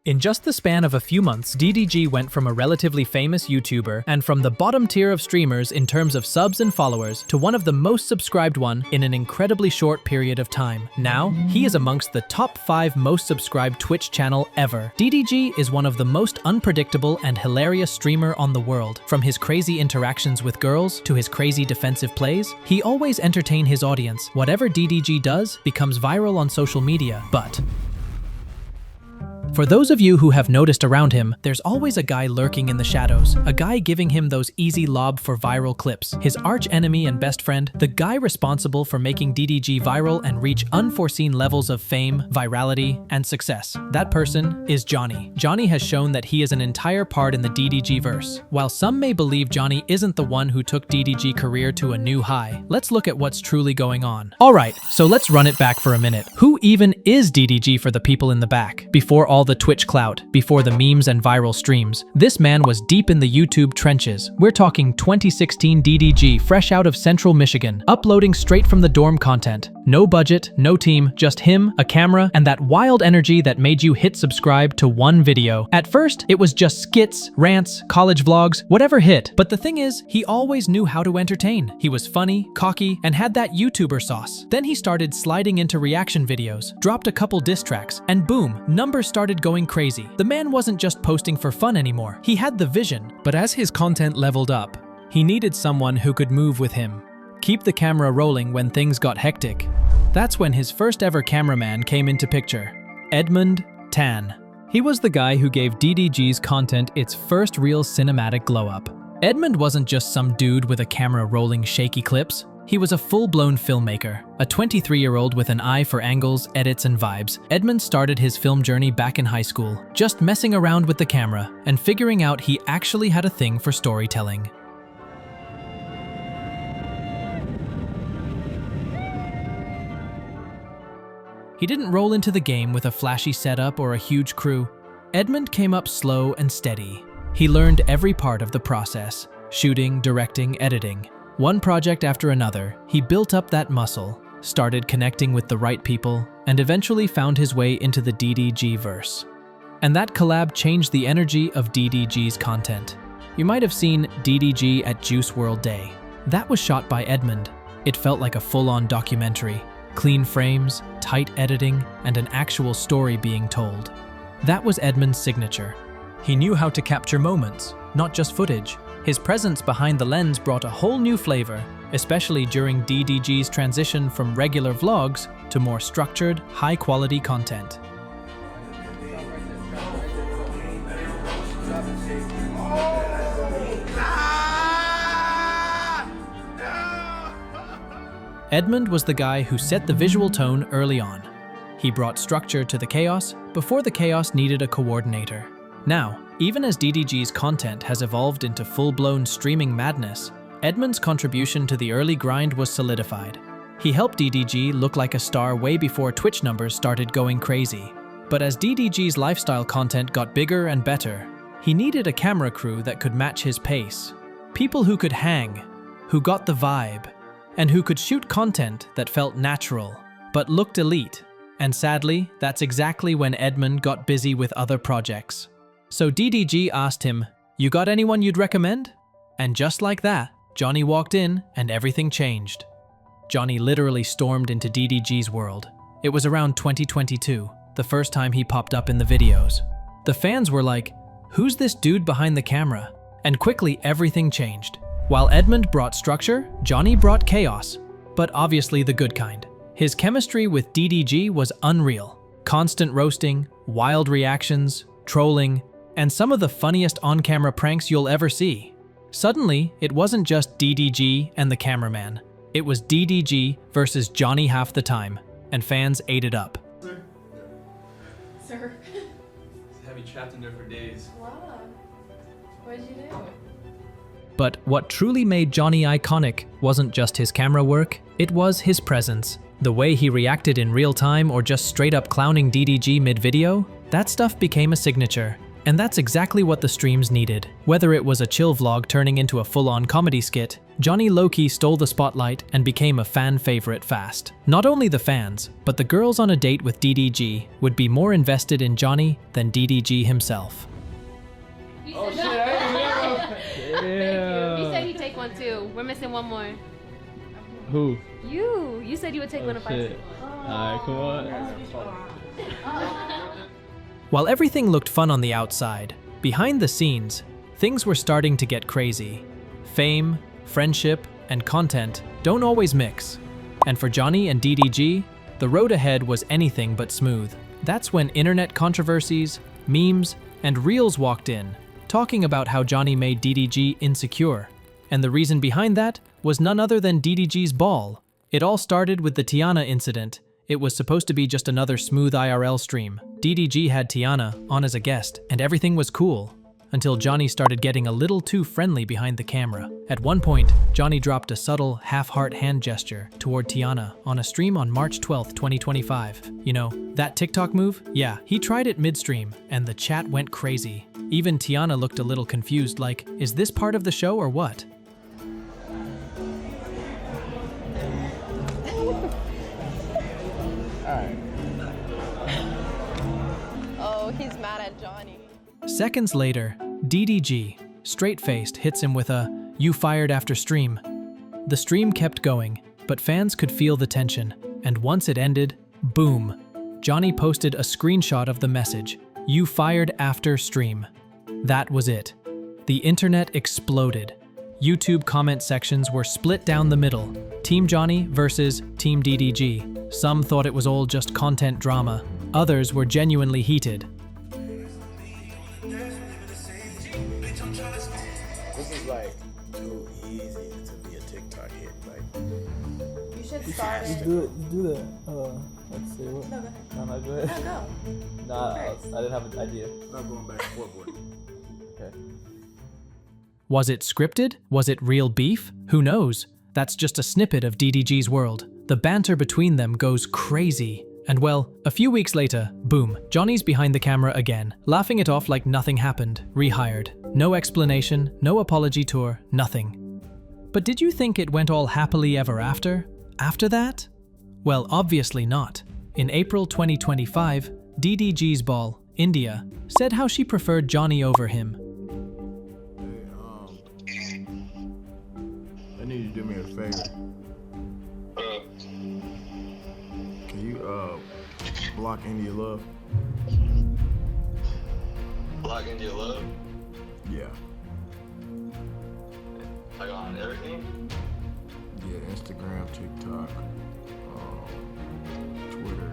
In just the span of a few months, DDG went from a relatively famous YouTuber and from the bottom tier of streamers in terms of subs and followers to one of the most subscribed one in an incredibly short period of time. Now, he is amongst the top 5 most subscribed Twitch channel ever. DDG is one of the most unpredictable and hilarious streamer on the world. From his crazy interactions with girls to his crazy defensive plays, he always entertains his audience. Whatever DDG does becomes viral on social media, but for those of you who have noticed around him, there's always a guy lurking in the shadows, a guy giving him those easy lob for viral clips, his arch enemy and best friend, the guy responsible for making DDG viral and reach unforeseen levels of fame, virality, and success. That person is Johnny. Johnny has shown that he is an entire part in the DDG verse. While some may believe Johnny isn't the one who took DDG career to a new high, let's look at what's truly going on. Alright, so let's run it back for a minute. Who even is DDG for the people in the back? Before all the Twitch clout, before the memes and viral streams, this man was deep in the YouTube trenches. We're talking 2016 DDG, fresh out of Central Michigan, uploading straight from the dorm content. No budget, no team, just him, a camera, and that wild energy that made you hit subscribe to one video. At first, it was just skits, rants, college vlogs, whatever hit. But the thing is, he always knew how to entertain. He was funny, cocky, and had that YouTuber sauce. Then he started sliding into reaction videos, dropped a couple diss tracks, and boom, numbers started going crazy. The man wasn't just posting for fun anymore. He had the vision. But as his content leveled up, he needed someone who could move with him, keep the camera rolling when things got hectic. That's when his first ever cameraman came into picture, Edmund Tan. He was the guy who gave DDG's content its first real cinematic glow-up. Edmund wasn't just some dude with a camera rolling shaky clips. He was a full-blown filmmaker, a 23-year-old with an eye for angles, edits, and vibes. Edmund started his film journey back in high school, just messing around with the camera and figuring out he actually had a thing for storytelling. He didn't roll into the game with a flashy setup or a huge crew. Edmund came up slow and steady. He learned every part of the process, shooting, directing, editing. One project after another, he built up that muscle, started connecting with the right people, and eventually found his way into the DDG verse. And that collab changed the energy of DDG's content. You might have seen DDG at Juice WRLD Day. That was shot by Edmund. It felt like a full-on documentary. Clean frames, tight editing, and an actual story being told. That was Edmund's signature. He knew how to capture moments, not just footage. His presence behind the lens brought a whole new flavor, especially during DDG's transition from regular vlogs to more structured, high-quality content. Edmund was the guy who set the visual tone early on. He brought structure to the chaos before the chaos needed a coordinator. Now, even as DDG's content has evolved into full-blown streaming madness, Edmund's contribution to the early grind was solidified. He helped DDG look like a star way before Twitch numbers started going crazy. But as DDG's lifestyle content got bigger and better, he needed a camera crew that could match his pace. People who could hang, who got the vibe, and who could shoot content that felt natural, but looked elite. And sadly, that's exactly when Edmund got busy with other projects. So DDG asked him, "You got anyone you'd recommend?" And just like that, Johnny walked in and everything changed. Johnny literally stormed into DDG's world. It was around 2022, the first time he popped up in the videos. The fans were like, "Who's this dude behind the camera?" And quickly everything changed. While Edmund brought structure, Johnny brought chaos, but obviously the good kind. His chemistry with DDG was unreal. Constant roasting, wild reactions, trolling, and some of the funniest on-camera pranks you'll ever see. Suddenly, it wasn't just DDG and the cameraman. It was DDG versus Johnny half the time, and fans ate it up. Sir? Have you trapped in there for days? Wow. What'd you do? But what truly made Johnny iconic wasn't just his camera work, it was his presence. The way he reacted in real time or just straight up clowning DDG mid-video, that stuff became a signature. And that's exactly what the streams needed. Whether it was a chill vlog turning into a full-on comedy skit, Johnny low-key stole the spotlight and became a fan favorite fast. Not only the fans, but the girls on a date with DDG would be more invested in Johnny than DDG himself. Oh shit, I didn't know. Thank you. You said he'd take one too. We're missing one more. Who? You. You said you would take one if I Shit. said. Alright, come on. While everything looked fun on the outside, behind the scenes, things were starting to get crazy. Fame, friendship, and content don't always mix. And for Johnny and DDG, the road ahead was anything but smooth. That's when internet controversies, memes, and reels walked in, talking about how Johnny made DDG insecure. And the reason behind that was none other than DDG's ball. It all started with the Tiana incident. It was supposed to be just another smooth IRL stream. DDG had Tiana on as a guest, and everything was cool, until Johnny started getting a little too friendly behind the camera. At one point, Johnny dropped a subtle, half-heart hand gesture toward Tiana on a stream on March 12, 2025. You know, that TikTok move? Yeah, he tried it midstream, and the chat went crazy. Even Tiana looked a little confused, like, is this part of the show or what? Oh, he's mad at Johnny. Seconds later, DDG, straight-faced, hits him with a, "You fired after stream." The stream kept going, but fans could feel the tension, and once it ended, boom, Johnny posted a screenshot of the message, "You fired after stream." That was it. The internet exploded. YouTube comment sections were split down the middle, Team Johnny versus Team DDG. Some thought it was all just content drama. Others were genuinely heated. This is like too easy to be a TikTok hit. Like, You should start it. Do that. Let's see. What? No, go ahead. No, no, go ahead. No, go. Nah, I didn't have an idea. not going back and forth with it. Okay. Was it scripted? Was it real beef? Who knows? That's just a snippet of DDG's world. The banter between them goes crazy. And well, a few weeks later, boom, Johnny's behind the camera again, laughing it off like nothing happened, rehired. No explanation, no apology tour, nothing. But did you think it went all happily ever after? After that? Well, obviously not. In April 2025, DDG's ball, India, said how she preferred Johnny over him. Hey, I need you to do me a favor. Can you block India Love? Block India Love? Yeah. Like on everything? Yeah, Instagram, TikTok, Twitter.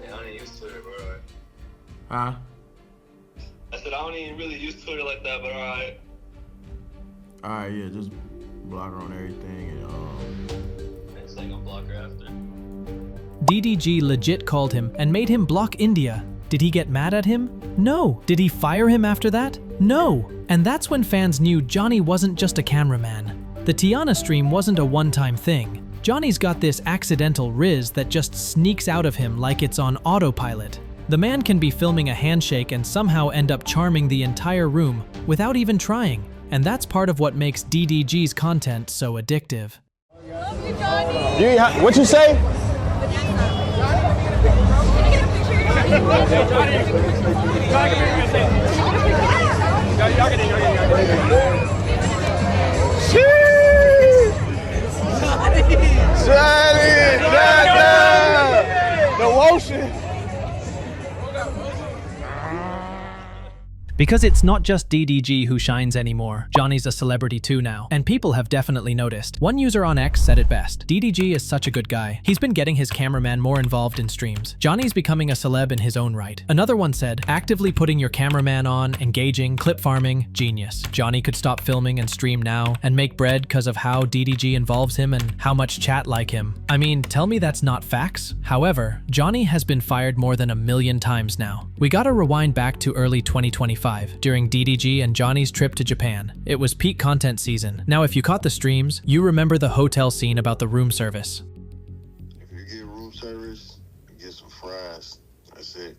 Yeah, I don't even use Twitter, bro. Huh? I said I don't even really use Twitter like that, but alright. Alright, yeah, just block her on everything and Next thing I'll block her after. DDG legit called him and made him block India. Did he get mad at him? No. Did he fire him after that? No. And that's when fans knew Johnny wasn't just a cameraman. The Tiana stream wasn't a one-time thing. Johnny's got this accidental riz that just sneaks out of him like it's on autopilot. The man can be filming a handshake and somehow end up charming the entire room without even trying. And that's part of what makes DDG's content so addictive. Love you, Johnny. What you say? The lotion. Because it's not just DDG who shines anymore. Johnny's a celebrity too now, and people have definitely noticed. One user on X said it best. DDG is such a good guy. He's been getting his cameraman more involved in streams. Johnny's becoming a celeb in his own right. Another one said, actively putting your cameraman on, engaging, clip farming, genius. Johnny could stop filming and stream now and make bread because of how DDG involves him and how much chat like him. I mean, tell me that's not facts? However, Johnny has been fired more than 1 million times now. We gotta rewind back to early 2025. During DDG and Johnny's trip to Japan. It was peak content season. Now if you caught the streams, you remember the hotel scene about the room service. If you get room service, you get some fries. That's it.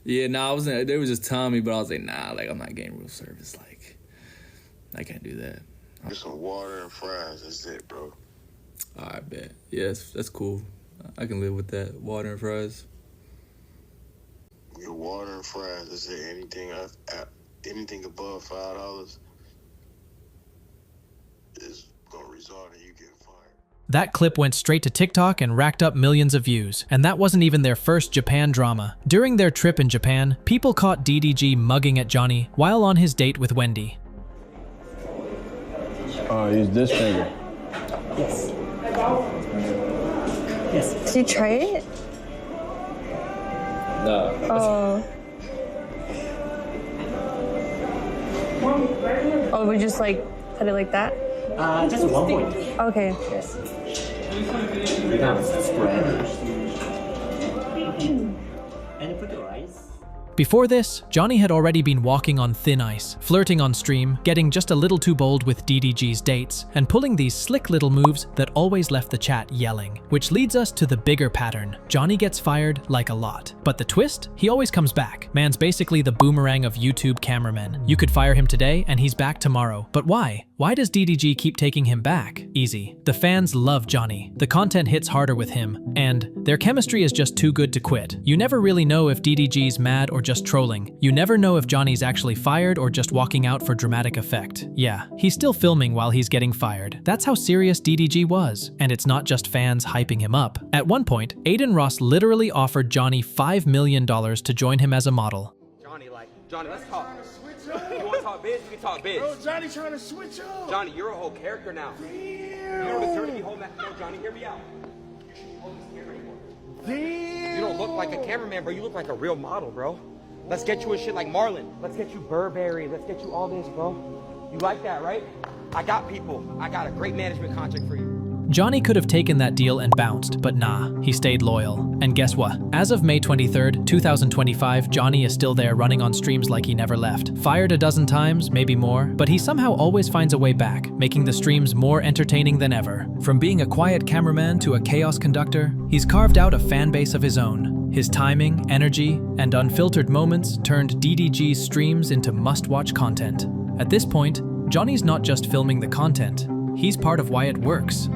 Yeah, nah, I wasn't. They were just telling me, but I was like, nah, like I'm not getting real service. Like, I can't do that. Just some water and fries. That's it, bro. All right, bet. Yes, that's cool. I can live with that. Water and fries. Your water and fries. That's it. Anything above $5 is gonna result in you getting fired. That clip went straight to TikTok and racked up millions of views. And that wasn't even their first Japan drama. During their trip in Japan, people caught DDG mugging at Johnny while on his date with Wendy. Oh, use this finger. Yes. Yes. Did you try it? No. Oh. Oh, we just like put it like that? Just 1 point. Okay. Yes. You can spread. And put your eyes. Before this, Johnny had already been walking on thin ice, flirting on stream, getting just a little too bold with DDG's dates, and pulling these slick little moves that always left the chat yelling. Which leads us to the bigger pattern. Johnny gets fired like a lot. But the twist? He always comes back. Man's basically the boomerang of YouTube cameramen. You could fire him today and he's back tomorrow. But why? Why does DDG keep taking him back? Easy. The fans love Johnny. The content hits harder with him. And their chemistry is just too good to quit. You never really know if DDG's mad or just trolling. You never know if Johnny's actually fired or just walking out for dramatic effect. Yeah, he's still filming while he's getting fired. That's how serious DDG was. And it's not just fans hyping him up. At one point, Aiden Ross literally offered Johnny $5 million to join him as a model. Johnny, let's talk. You want to talk biz? We can talk biz. Bro, Johnny trying to switch up. Johnny, you're a whole character now. Damn. You don't deserve to be holding that. No, Johnny, hear me out. You shouldn't hold this camera anymore. Damn. You don't look like a cameraman, bro. You look like a real model, bro. Let's get you a shit like Marlon. Let's get you Burberry. Let's get you all this, bro. You like that, right? I got people. I got a great management contract for you. Johnny could have taken that deal and bounced, but nah, he stayed loyal. And guess what? As of May 23rd, 2025, Johnny is still there running on streams like he never left. Fired a dozen times, maybe more, but he somehow always finds a way back, making the streams more entertaining than ever. From being a quiet cameraman to a chaos conductor, he's carved out a fan base of his own. His timing, energy, and unfiltered moments turned DDG's streams into must-watch content. At this point, Johnny's not just filming the content, he's part of why it works.